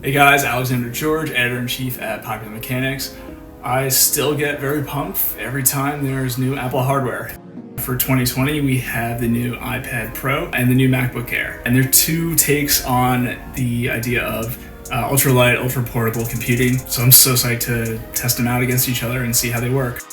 Hey guys, Alexander George, Editor-in-Chief at Popular Mechanics. I still get very pumped every time there's new Apple hardware. For 2020, we have the new iPad Pro and the new MacBook Air. And they're two takes on the idea of ultra-light, ultra-portable computing. So I'm so psyched to test them out against each other and see how they work.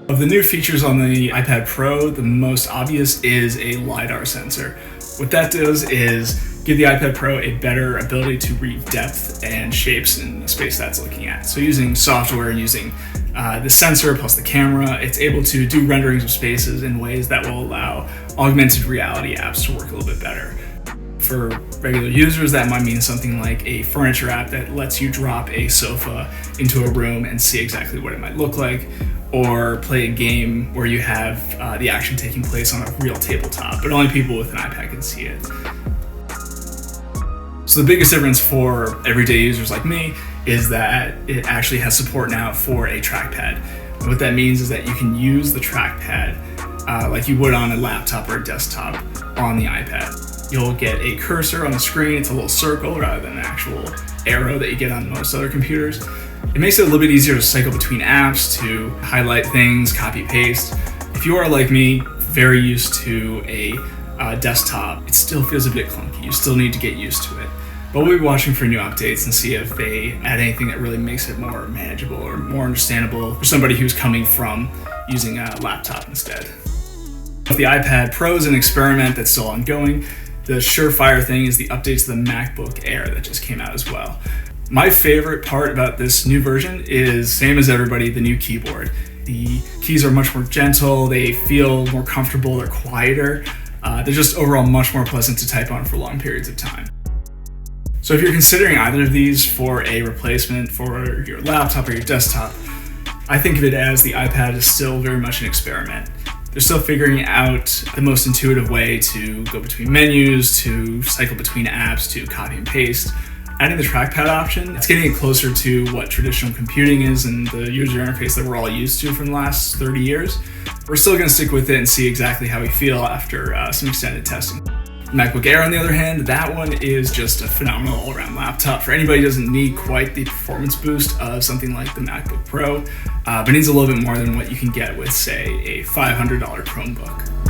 Of the new features on the iPad Pro, the most obvious is a LiDAR sensor. What that does is give the iPad Pro a better ability to read depth and shapes in the space that's looking at. So using software and using the sensor plus the camera, it's able to do renderings of spaces in ways that will allow augmented reality apps to work a little bit better. For regular users, that might mean something like a furniture app that lets you drop a sofa into a room and see exactly what it might look like, or play a game where you have the action taking place on a real tabletop, but only people with an iPad can see it. So the biggest difference for everyday users like me is that it actually has support now for a trackpad. And what that means is that you can use the trackpad like you would on a laptop or a desktop on the iPad. You'll get a cursor on the screen, it's a little circle rather than an actual arrow that you get on most other computers. It makes it a little bit easier to cycle between apps, to highlight things, copy paste. If you are like me, very used to a desktop, it still feels a bit clunky. You still need to get used to it. But we'll be watching for new updates and see if they add anything that really makes it more manageable or more understandable for somebody who's coming from using a laptop instead. If the iPad Pro is an experiment that's still ongoing, the surefire thing is the updates to the MacBook Air that just came out as well. My favorite part about this new version is, same as everybody, the new keyboard. The keys are much more gentle, they feel more comfortable, they're quieter. They're just overall much more pleasant to type on for long periods of time. So if you're considering either of these for a replacement for your laptop or your desktop, I think of it as the iPad is still very much an experiment. They're still figuring out the most intuitive way to go between menus, to cycle between apps, to copy and paste. Adding the trackpad option, it's getting it closer to what traditional computing is and the user interface that we're all used to from the last 30 years. We're still going to stick with it and see exactly how we feel after some extended testing. MacBook Air, on the other hand, that one is just a phenomenal all-around laptop. For anybody who doesn't need quite the performance boost of something like the MacBook Pro, but needs a little bit more than what you can get with, say, a $500 Chromebook.